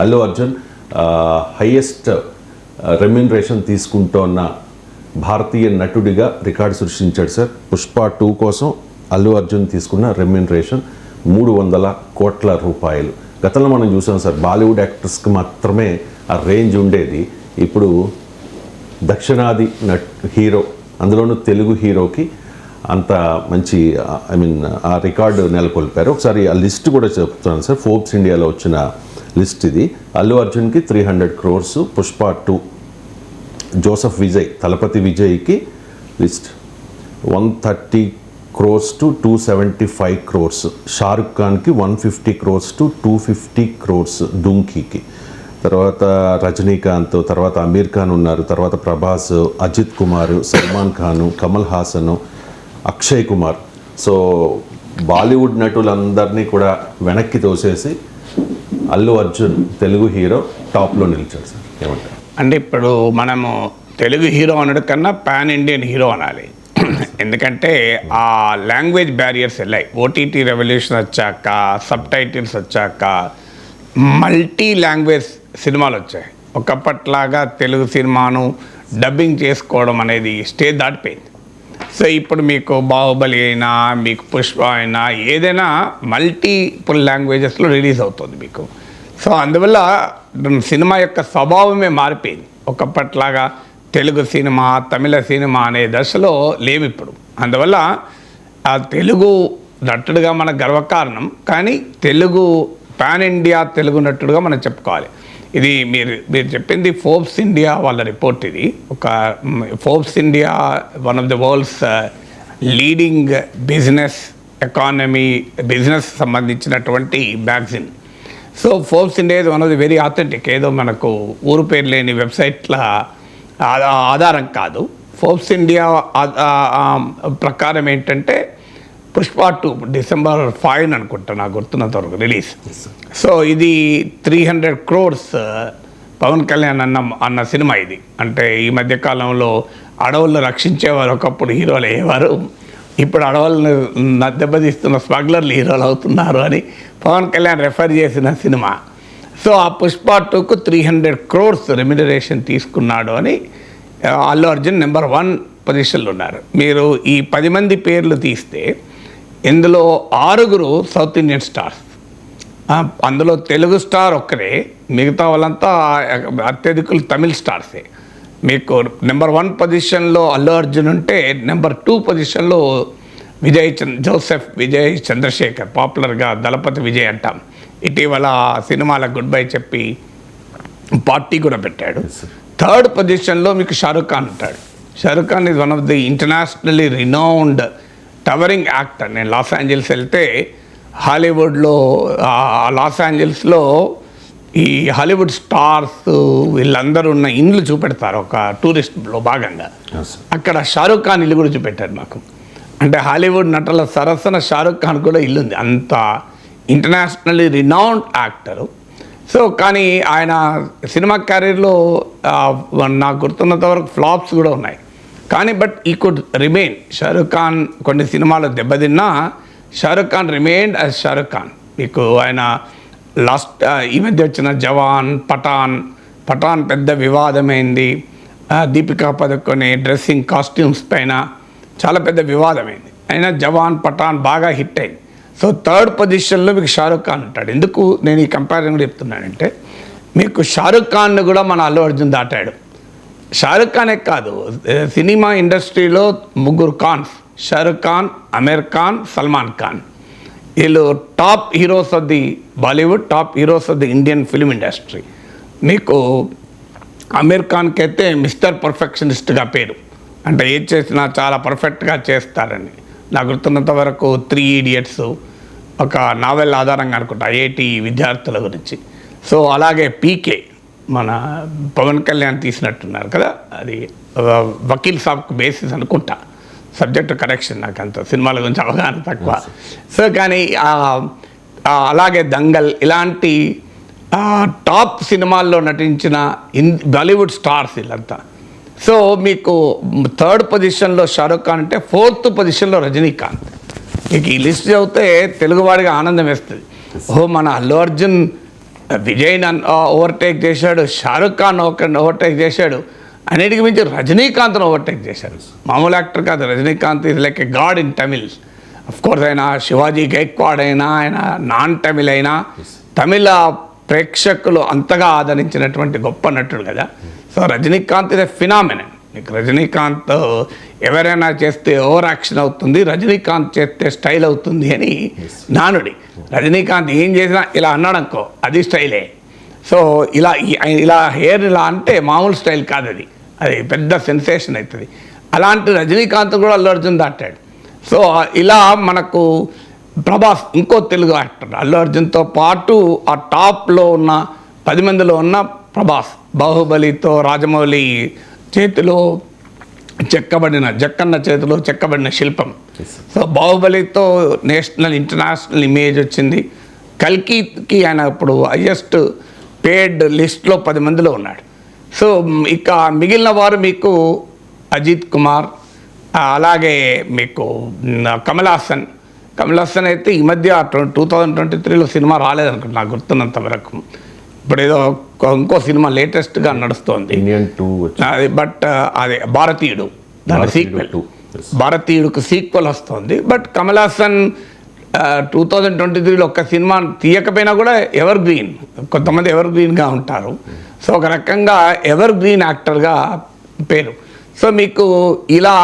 Allu Arjun highest remuneration తీసుకుంటున్న భారతీయ నటుడిగా record సృష్టించాడు సార్. పుష్ప 2 కోసం అల్లు అర్జున్ తీసుకున్న రెమ్యూనరేషన్ 300 కోట్ల రూపాయలు. గతంలో మనం చూసాం సార్, బాలీవుడ్ యాక్టర్స్కి మాత్రమే ఆ రేంజ్ ఉండేది. ఇప్పుడు దక్షిణాది హీరో, అందులోనూ తెలుగు హీరోకి అంత మంచి ఆ రికార్డు నెలకొల్పారు. ఒకసారి ఆ లిస్ట్ కూడా చెప్తున్నాను సార్. ఫోర్బ్స్ ఇండియాలో వచ్చిన లిస్ట్ ఇది. అల్లు అర్జున్కి 300 crores, పుష్ప 2 జోసెఫ్ విజయ్, తలపతి విజయ్కి list 130 crores to 275 crores, Shahrukh ఖాన్కి 150 crores to 250 crores డుంకీకి. తర్వాత రజనీకాంత్, తర్వాత అమీర్ ఖాన్ ఉన్నారు, తర్వాత ప్రభాస్, అజిత్ కుమార్, సల్మాన్ ఖాన్, కమల్ హాసన్, అక్షయ్ కుమార్. సో బాలీవుడ్ నటులందరినీ కూడా వెనక్కి తోసేసి అల్లు అర్జున్ తెలుగు హీరో టాప్లో నిలిచాడు సార్. ఏమంటారు? అంటే ఇప్పుడు మనము తెలుగు హీరో అనడం కన్నా పాన్ ఇండియన్ హీరో అనాలి. ఎందుకంటే ఆ లాంగ్వేజ్ బ్యారియర్స్ వెళ్ళాయి. ఓటీటీ రెవల్యూషన్ వచ్చాక, సబ్ టైటిల్స్ వచ్చాక మల్టీ లాంగ్వేజ్ సినిమాలు వచ్చాయి. ఒకప్పట్లాగా తెలుగు సినిమాను డబ్బింగ్ చేసుకోవడం అనేది స్టేజ్ దాటిపోయింది. సో ఇప్పుడు మీకు బాహుబలి అయినా, మీకు పుష్ప అయినా, ఏదైనా మల్టీపుల్ లాంగ్వేజెస్లో రిలీజ్ అవుతుంది మీకు. సో అందువల్ల సినిమా యొక్క స్వభావమే మారిపోయింది. ఒకప్పట్లాగా తెలుగు సినిమా, తమిళ సినిమా అనే దశలో లేవు ఇప్పుడు. అందువల్ల ఆ తెలుగు నటుడుగా మన గర్వకారణం. కానీ తెలుగు పాన్ ఇండియా తెలుగు నటుడుగా మనం చెప్పుకోవాలి. ఇది మీరు చెప్పింది ఫోర్బ్స్ ఇండియా వాళ్ళ రిపోర్ట్. ఇది ఒక Forbes India one of the world's leading business economy, business సంబంధించినటువంటి మ్యాగజిన్. సో ఫోర్బ్స్ ఇండియా ఇది one of the very authentic. ఏదో మనకు ఊరు పేరు లేని వెబ్సైట్ల ఆధారం కాదు. ఫోర్బ్స్ ఇండియా ప్రకారం ఏంటంటే పుష్ప 2 December 5 అనుకుంటా, నాకు గుర్తున్నంత వరకు రిలీజ్. సో ఇది 300 crores పవన్ కళ్యాణ్ అన్న సినిమా ఇది. అంటే ఈ మధ్యకాలంలో అడవులను రక్షించేవారు ఒకప్పుడు హీరోలు అయ్యేవారు, ఇప్పుడు అడవులను దెబ్బతీస్తున్న స్మగ్లర్లు హీరోలు అవుతున్నారు అని పవన్ కళ్యాణ్ రెఫర్ చేసిన సినిమా. సో ఆ పుష్ప 2కు 300 crores రెమ్యూనరేషన్ తీసుకున్నాడు అని అల్లు అర్జున్ నెంబర్ 1 పొజిషన్లో ఉన్నారు. మీరు ఈ 10 మంది పేర్లు తీస్తే ఇందులో 6 సౌత్ ఇండియన్ స్టార్స్. అందులో తెలుగు స్టార్ ఒక్కరే, మిగతా వాళ్ళంతా అత్యధికులు తమిళ్ స్టార్సే. మీకు నెంబర్ 1 పొజిషన్లో అల్లు అర్జున్ ఉంటే, నెంబర్ 2 పొజిషన్లో జోసెఫ్ విజయ్ చంద్రశేఖర్, పాపులర్గా దళపతి విజయ్ అంటాం. ఇటీవల సినిమాల గుడ్ బై చెప్పి పార్టీ కూడా పెట్టాడు. 3rd పొజిషన్లో మీకు షారుఖ్ ఖాన్ ఉంటాడు. Shahrukh Khan is one of the internationally renowned towering actor. నేను లాస్ ఏంజల్స్ వెళ్తే హాలీవుడ్లో, లాస్ ఏంజల్స్లో ఈ హాలీవుడ్ స్టార్స్ వీళ్ళందరూ ఉన్న ఇండ్లు చూపెడతారు ఒక టూరిస్ట్లో భాగంగా. అక్కడ షారుఖ్ ఖాన్ ఇల్లు కూడా చూపెట్టారు మాకు. అంటే హాలీవుడ్ నటుల సరసన షారుఖ్ ఖాన్ కూడా ఇల్లు ఉంది. అంత ఇంటర్నేషనల్లీ రినౌండ్ యాక్టరు. సో కానీ ఆయన సినిమా కెరీర్లో నాకు గుర్తున్నంత వరకు ఫ్లాప్స్ కూడా ఉన్నాయి. కానీ బట్ ఈ కుడ్ రిమైన్. షారుఖ్ ఖాన్ కొన్ని సినిమాలు దెబ్బతిన్నా షారుఖ్ ఖాన్ రిమైన్డ్ యాజ్ షారుఖ్ ఖాన్. మీకు ఆయన లాస్ట్ ఈ మధ్య వచ్చిన జవాన్, పఠాన్ పెద్ద వివాదమైంది. దీపికా పదుకొనే డ్రెస్సింగ్ కాస్ట్యూమ్స్ పైన చాలా పెద్ద వివాదమైంది. అయినా జవాన్, పఠాన్ బాగా హిట్ అయింది. సో 3rd పొజిషన్లో మీకు షారుఖ్ ఖాన్ ఉంటాడు. ఎందుకు నేను ఈ కంపారిజన్ కూడా చెప్తున్నానంటే, మీకు షారుఖ్ ఖాన్ను కూడా మన అల్లు అర్జున్ దాటాడు. షారుఖ్ ఖానే కాదు, సినిమా ఇండస్ట్రీలో 3 ఖాన్స్, షారుఖ్ ఖాన్, అమీర్ ఖాన్, సల్మాన్ ఖాన్. వీళ్ళు top heroes of the Bollywood, top heroes of the Indian film industry. మీకు అమీర్ ఖాన్కి అయితే మిస్టర్ పర్ఫెక్షనిస్ట్గా పేరు. అంటే ఏది చేసినా చాలా పర్ఫెక్ట్గా చేస్తారని. నాకు గుర్తున్నంత వరకు 3 Idiots ఒక నావెల్ ఆధారంగా అనుకుంటా, ఐఐటి విద్యార్థుల గురించి. సో అలాగే పీకే మన పవన్ కళ్యాణ్ తీసినట్టున్నారు కదా, అది వకీల్ సాబ్కు బేసిస్ అనుకుంటా. సబ్జెక్ట్ కరెక్షన్, నాకు అంత సినిమాల గురించి అవగాహన తక్కువ. సో కానీ అలాగే దంగల్ ఇలాంటి టాప్ సినిమాల్లో నటించిన బాలీవుడ్ స్టార్స్ వీళ్ళంతా. సో మీకు 3rd పొజిషన్లో షారుఖ్ ఖాన్ అంటే 4th పొజిషన్లో రజనీకాంత్. మీకు ఈ లిస్ట్ చదివితే తెలుగువాడిగా ఆనందం వేస్తుంది. ఓ మన అల్లు అర్జున్ విజయ్ ఓవర్టేక్ చేశాడు, షారుఖ్ ఖాన్ ఓవర్టేక్ చేశాడు, అన్నిటికి మించి రజనీకాంత్ను ఓవర్టేక్ చేశారు. మామూలు యాక్టర్ కాదు Rajinikanth, is like a God in Tamil. Of course ఆయన శివాజీ గైక్వాడ్ అయినా, ఆయన నాన్ తమిళ్ అయినా, తమిళ ప్రేక్షకులు అంతగా ఆదరించినటువంటి గొప్ప నటుడు కదా. So Rajinikanth is a phenomenon. మీకు రజనీకాంత్ ఎవరైనా చేస్తే ఓవర్ యాక్షన్ అవుతుంది, రజనీకాంత్ చేస్తే స్టైల్ అవుతుంది అని నానుడి. రజనీకాంత్ ఏం చేసినా ఇలా అన్నాడనుకో అది స్టైలే. సో ఇలా హెయిర్ ఇలా అంటే మామూలు స్టైల్ కాదు, అది పెద్ద సెన్సేషన్ అవుతుంది. అలాంటి రజనీకాంత్ కూడా అల్లు అర్జున్ దాటాడు. సో ఇలా మనకు ప్రభాస్ ఇంకో తెలుగు యాక్టర్ అల్లు అర్జున్తో పాటు ఆ టాప్లో ఉన్న 10 మందిలో ఉన్న ప్రభాస్. బాహుబలితో రాజమౌళి చేతిలో జక్కన్న చేతిలో చెక్కబడిన శిల్పం. సో బాహుబలితో నేషనల్ ఇంటర్నేషనల్ ఇమేజ్ వచ్చింది. కల్కికి ఆయన ఇప్పుడు హైయెస్ట్ పేడ్ లిస్ట్లో 10 మందిలో ఉన్నాడు. సో ఇక మిగిలిన వారు మీకు అజిత్ కుమార్, అలాగే మీకు కమల్ హాసన్ అయితే ఈ మధ్య 2023లో సినిమా రాలేదనుకుంటా నాకు గుర్తున్నంత వరకు. ఇప్పుడు ఏదో ఇంకో సినిమా లేటెస్ట్గా నడుస్తోంది ఇండియన్ 2. అది బట్ అదే భారతీయుడు, దాని సీక్వెల్, భారతీయుడికి సీక్వెల్ వస్తుంది. బట్ కమల్ హాసన్ 2023లో ఒక్క సినిమా తీయకపోయినా కూడా ఎవర్ గ్రీన్, కొంతమంది ఎవర్ గ్రీన్గా ఉంటారు. సో ఒక రకంగా ఎవర్ గ్రీన్ యాక్టర్గా పేరు. సో మీకు ఇలా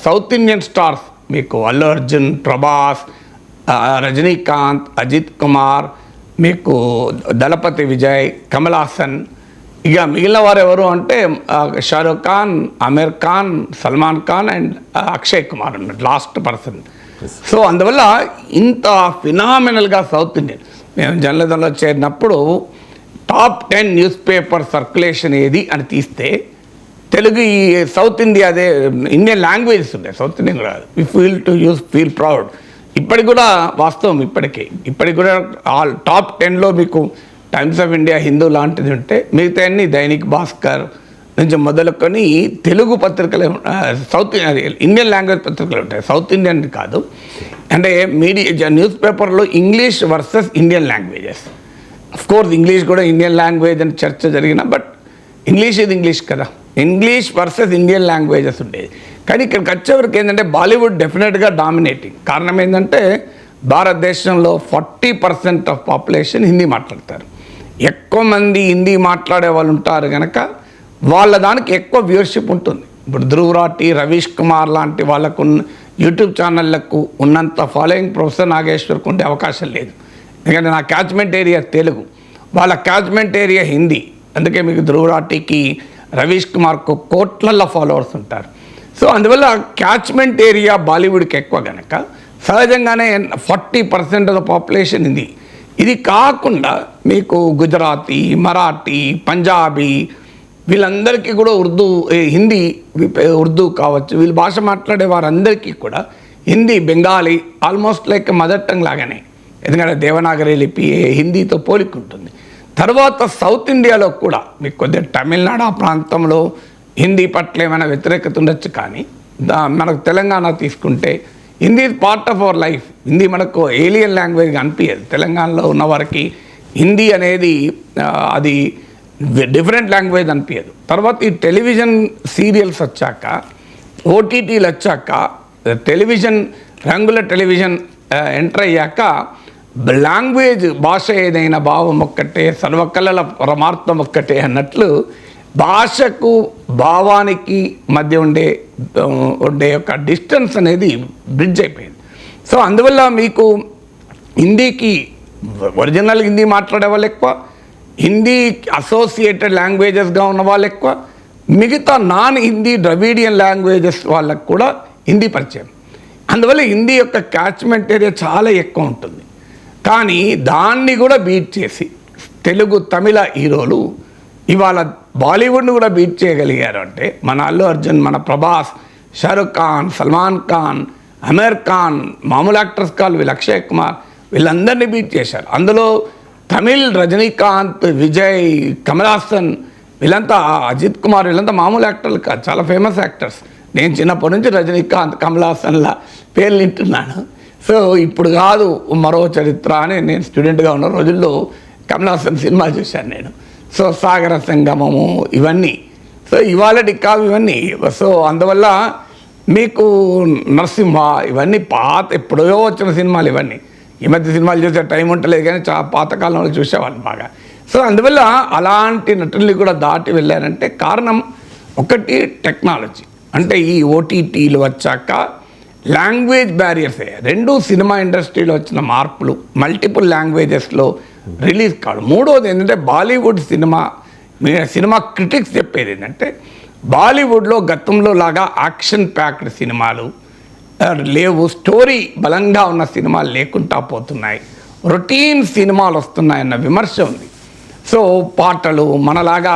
సౌత్ ఇండియన్ స్టార్స్ మీకు అల్లు అర్జున్, ప్రభాస్, రజనీకాంత్, అజిత్ కుమార్, మీకు దళపతి విజయ్, కమల్ హాసన్, ఇక మిగిలిన వారు ఎవరు అంటే షారూఖ్ ఖాన్, ఆమిర్ ఖాన్, సల్మాన్ ఖాన్ అండ్ అక్షయ్ కుమార్ అన్నట్టు లాస్ట్ పర్సన్. సో అందువల్ల ఇంత ఫినామినల్గా సౌత్ ఇండియన్, మేము జర్నలిజంలో చేరినప్పుడు టాప్ 10 న్యూస్ పేపర్ సర్క్యులేషన్ ఏది అని తీస్తే తెలుగు ఈ సౌత్ ఇండియా అదే ఇండియన్ లాంగ్వేజెస్ ఉన్నాయి. సౌత్ ఇండియన్ కూడా ఫీల్ ప్రౌడ్. ఇప్పటికి కూడా వాస్తవం, ఇప్పటికి కూడా ఆల్ టాప్ 10లో మీకు టైమ్స్ ఆఫ్ ఇండియా, హిందూ లాంటిది ఉంటే మిగతా అన్ని దైనిక్ భాస్కర్ నుంచి మొదలుకొని తెలుగు పత్రికలు, ఇండియన్ లాంగ్వేజ్ పత్రికలు ఉంటాయి, సౌత్ ఇండియన్ కాదు. అంటే న్యూస్ పేపర్లో English versus Indian languages. Of course English కూడా ఇండియన్ లాంగ్వేజ్ అని చర్చ జరిగిన, బట్ ఇంగ్లీష్ ఇది ఇంగ్లీష్ కదా, ఇంగ్లీష్ వర్సెస్ ఇండియన్ లాంగ్వేజెస్ ఉండేది. కానీ ఇక్కడికి వచ్చేవరకు ఏంటంటే బాలీవుడ్ డెఫినెట్గా డామినేటింగ్. కారణం ఏంటంటే భారతదేశంలో 40% ఆఫ్ పాపులేషన్ హిందీ మాట్లాడతారు. ఎక్కువ మంది హిందీ మాట్లాడే వాళ్ళు ఉంటారు కనుక వాళ్ళ దానికి ఎక్కువ వ్యూవర్షిప్ ఉంటుంది. ఇప్పుడు ధ్రువ్ రాఠీ, రవీష్ కుమార్ లాంటి వాళ్ళకు యూట్యూబ్ ఛానళ్లకు ఉన్నంత ఫాలోయింగ్ ప్రొఫెసర్ నాగేశ్వర్కు ఉండే అవకాశం లేదు. ఎందుకంటే నా క్యాచ్మెంట్ ఏరియా తెలుగు, వాళ్ళ క్యాచ్మెంట్ ఏరియా హిందీ. అందుకే మీకు ధ్రువ్ రాఠీకి, రవీష్ కుమార్కు కోట్లల్లో ఫాలోవర్స్ ఉంటారు. సో అందువల్ల క్యాచ్మెంట్ ఏరియా బాలీవుడ్కి ఎక్కువ కనుక సహజంగానే 40% ఆఫ్ ద పాపులేషన్ హిందీ. ఇది కాకుండా మీకు గుజరాతీ, మరాఠీ, పంజాబీ వీళ్ళందరికీ కూడా హిందీ, ఉర్దూ కావచ్చు, వీళ్ళ భాష మాట్లాడే వారందరికీ కూడా Hindi, Bengali almost like mother tongue లాగానే, ఎందుకంటే దేవనాగరి లిపి హిందీతో పోలికుంటుంది. తర్వాత సౌత్ ఇండియాలో కూడా మీకు కొద్దిగా తమిళనాడు ఆ ప్రాంతంలో హిందీ పట్ల ఏమైనా వ్యతిరేకత ఉండొచ్చు, కానీ మనకు తెలంగాణ తీసుకుంటే Hindi is part of our life. Hindi మనకు ఏలియన్ లాంగ్వేజ్గా అనిపించదు. తెలంగాణలో ఉన్న వారికి హిందీ అనేది అది డిఫరెంట్ లాంగ్వేజ్ అనిపించదు. తర్వాత ఈ టెలివిజన్ సీరియల్స్ వచ్చాక, ఓటీటీలు వచ్చాక, టెలివిజన్ రంగుల టెలివిజన్ ఎంటర్ అయ్యాక లాంగ్వేజ్, భాష ఏదైనా భావం ఒక్కటే, సర్వకళల పరమార్థం ఒక్కటే అన్నట్లు భాషకు భావానికి మధ్య ఉండే యొక్క డిస్టెన్స్ అనేది బ్రిడ్జ్ అయిపోయింది. సో అందువల్ల మీకు హిందీకి ఒరిజినల్ హిందీ మాట్లాడే వాళ్ళు ఎక్కువ, హిందీ అసోసియేటెడ్ లాంగ్వేజెస్గా ఉన్న వాళ్ళు ఎక్కువ, మిగతా నాన్ హిందీ ద్రవిడియన్ లాంగ్వేజెస్ వాళ్ళకు కూడా హిందీ పరిచయం. అందువల్ల హిందీ యొక్క క్యాచ్మెంట్ ఏరియా చాలా ఎక్కువ ఉంటుంది. కానీ దాన్ని కూడా బీట్ చేసి తెలుగు, తమిళ హీరోలు ఇవాళ బాలీవుడ్ను కూడా బీట్ చేయగలిగారు అంటే మన అల్లు అర్జున్, మన ప్రభాస్, షారుఖ్ ఖాన్, సల్మాన్ ఖాన్, ఆమిర్ ఖాన్, మామూలు యాక్టర్స్ కాదు, వీళ్ళు అక్షయ్ కుమార్, వీళ్ళందరినీ బీట్ చేశారు. అందులో తమిళ్ రజనీకాంత్, విజయ్, కమల్ హాసన్, వీళ్ళంతా అజిత్ కుమార్, వీళ్ళంతా మామూలు యాక్టర్లు కాదు, చాలా ఫేమస్ యాక్టర్స్. నేను చిన్నప్పటి నుంచి రజనీకాంత్, కమల్ హాసన్ల పేర్లు వింటున్నాను. సో ఇప్పుడు కాదు మరో చరిత్ర అని నేను స్టూడెంట్గా ఉన్న రోజుల్లో కమల్ హాసన్ సినిమా చూశాను నేను. సో సాగర సంగమము ఇవన్నీ, సో ఇవాళటి కావు ఇవన్నీ. సో అందువల్ల మీకు నరసింహ ఇవన్నీ పాత ఎప్పుడో వచ్చిన సినిమాలు ఇవన్నీ. ఈ మధ్య సినిమాలు చూసే టైం ఉంటలేదు కానీ పాతకాలంలో చూసేవాళ్ళు బాగా. సో అందువల్ల అలాంటి నటుల్ని కూడా దాటి వెళ్ళారంటే కారణం ఒకటి టెక్నాలజీ. అంటే ఈ ఓటీటీలు వచ్చాక లాంగ్వేజ్ బ్యారియర్స్ అయ్యాయి. రెండు సినిమా ఇండస్ట్రీలో వచ్చిన మార్పులు, మల్టిపుల్ లాంగ్వేజెస్లో రిలీజ్ కాదు. మూడోది ఏంటంటే బాలీవుడ్ సినిమా క్రిటిక్స్ చెప్పేది ఏంటంటే బాలీవుడ్లో గతంలో లాగా యాక్షన్ ప్యాక్డ్ సినిమాలు లేవు, స్టోరీ బలంగా ఉన్న సినిమాలు లేకుండా పోతున్నాయి, రొటీన్ సినిమాలు వస్తున్నాయన్న విమర్శ ఉంది. సో పాటలు మనలాగా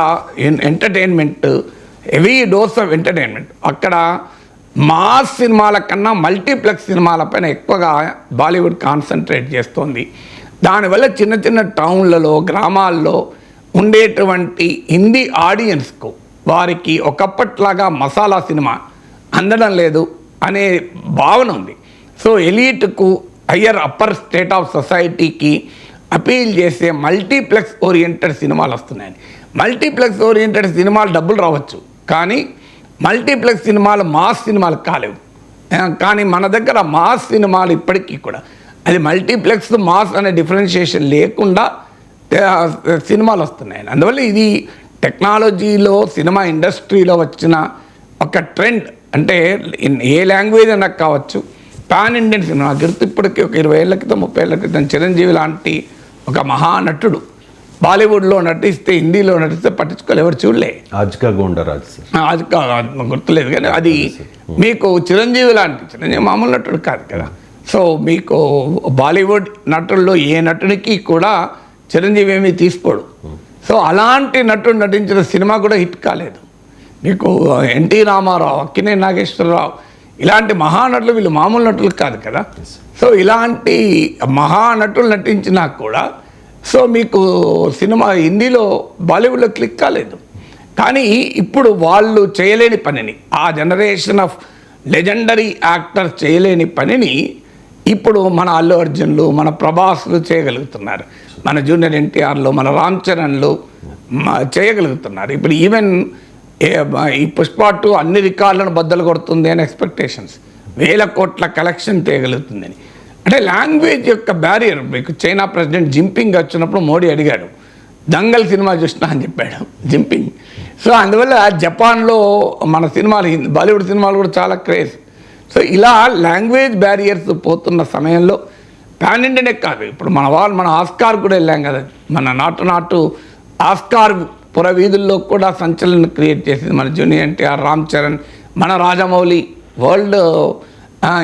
entertainment, heavy dose of entertainment. అక్కడ మాస్ సినిమాల కన్నా మల్టీప్లెక్స్ సినిమాలపైన ఎక్కువగా బాలీవుడ్ కాన్సన్ట్రేట్ చేస్తోంది. దానివల్ల చిన్న చిన్న టౌన్లలో గ్రామాల్లో ఉండేటువంటి హిందీ ఆడియన్స్కు వారికి ఒకప్పట్లాగా మసాలా సినిమా అందడం లేదు అనే భావన ఉంది. సో ఎలీట్కు హయ్యర్ అప్పర్ స్టేట్ ఆఫ్ సొసైటీకి అపీల్ చేసే మల్టీప్లెక్స్ ఓరియంటెడ్ సినిమాలు వస్తున్నాయని. మల్టీప్లెక్స్ ఓరియంటెడ్ సినిమాలు డబ్బులు రావచ్చు కానీ మల్టీప్లెక్స్ సినిమాలు మాస్ సినిమాలు కాలేవు. కానీ మన దగ్గర మాస్ సినిమాలు ఇప్పటికీ కూడా అది మల్టీప్లెక్స్ మాస్ అనే డిఫరెన్షియేషన్ లేకుండా సినిమాలు వస్తున్నాయి. అందువల్ల ఇది టెక్నాలజీలో సినిమా ఇండస్ట్రీలో వచ్చిన ఒక ట్రెండ్. అంటే ఏ లాంగ్వేజ్ అన్నా కావచ్చు, పాన్ ఇండియన్ సినిమా గుర్తు ఇప్పటికీ ఒక 20 ఏళ్ల క్రితం 30 ఏళ్ల క్రితం చిరంజీవి లాంటి ఒక మహానటుడు బాలీవుడ్లో నటిస్తే హిందీలో నటిస్తే పట్టించుకోవాలి, ఎవరు చూడలే. ఆజ్కా గోండరాజ్ అది గుర్తులేదు కానీ అది మీకు చిరంజీవి మామూలు నటుడు కాదు కదా. సో మీకు బాలీవుడ్ నటుల్లో ఏ నటునికి కూడా చిరంజీవి ఏమీ తీసుకోడు. సో అలాంటి నటుడు నటించిన సినిమా కూడా హిట్ కాలేదు. మీకు ఎన్టీ రామారావు, అక్కినేని నాగేశ్వరరావు ఇలాంటి మహానటులు వీళ్ళు మామూలు నటులు కాదు కదా. సో ఇలాంటి మహానటులు నటించినా కూడా సో మీకు సినిమా హిందీలో బాలీవుడ్లో క్లిక్ కాలేదు. కానీ ఇప్పుడు వాళ్ళు చేయలేని పనిని, ఆ జనరేషన్ ఆఫ్ లెజెండరీ యాక్టర్స్ చేయలేని పనిని ఇప్పుడు మన అల్లు అర్జున్లు, మన ప్రభాస్లు చేయగలుగుతున్నారు, మన జూనియర్ ఎన్టీఆర్లు, మన రామ్ చరణ్లు చేయగలుగుతున్నారు. ఇప్పుడు ఈవెన్ ఈ పుష్ప 2 అన్ని రికార్డులను బద్దలు కొడుతుంది అని ఎక్స్పెక్టేషన్స్, 1000 కోట్ల కలెక్షన్ చేయగలుగుతుందని. అంటే లాంగ్వేజ్ యొక్క బ్యారియర్. మీకు చైనా ప్రెసిడెంట్ జింపింగ్ వచ్చినప్పుడు మోడీ అడిగాడు, దంగల్ సినిమా చూసినా అని చెప్పాడు జింపింగ్. సో అందువల్ల జపాన్లో మన సినిమాలు, బాలీవుడ్ సినిమాలు కూడా చాలా క్రేజ్. సో ఇలా లాంగ్వేజ్ బ్యారియర్స్ పోతున్న సమయంలో పాన్ ఇండియనే కాదు, ఇప్పుడు మన ఆస్కార్ కూడా వెళ్ళాం కదా, మన నాటు ఆస్కార్ పురవీధుల్లో కూడా సంచలనం క్రియేట్ చేసింది మన జూనియర్ ఎన్టీఆర్, రామ్ చరణ్, మన రాజమౌళి వరల్డ్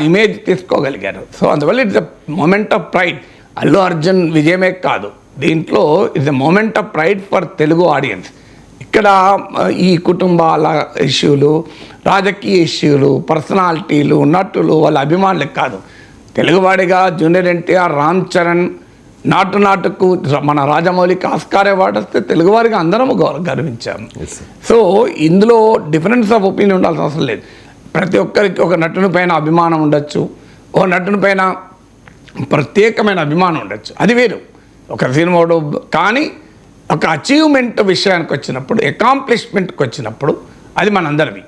ఇమేజ్ తీసుకోగలిగారు. సో అందువల్ల it's a moment of pride. Allu Arjun విజయమే కాదు, దీంట్లో it's a moment of pride for Telugu audiences. ఇక్కడ ఈ కుటుంబాల ఇష్యూలు, రాజకీయ ఇష్యూలు, పర్సనాలిటీలు, నటులు, వాళ్ళ అభిమానులకు కాదు, తెలుగువాడిగా జూనియర్ ఎన్టీఆర్, రామ్ చరణ్, నాటుకు మన రాజమౌళికి ఆస్కార్ అవార్డు వస్తే తెలుగువారిగా అందరము గర్వించాము. సో ఇందులో డిఫరెన్స్ ఆఫ్ ఒపీనియన్ ఉండాల్సిన అవసరం లేదు. ప్రతి ఒక్కరికి ఒక నటుని పైన అభిమానం ఉండొచ్చు, ఓ నటుని పైన ప్రత్యేకమైన అభిమానం ఉండొచ్చు, అది వేరు ఒక సినిమాడు. కానీ ఒక అచీవ్మెంట్ విషయానికి వచ్చినప్పుడు, అకాంప్లిష్మెంట్కి వచ్చినప్పుడు అది మనందరిది.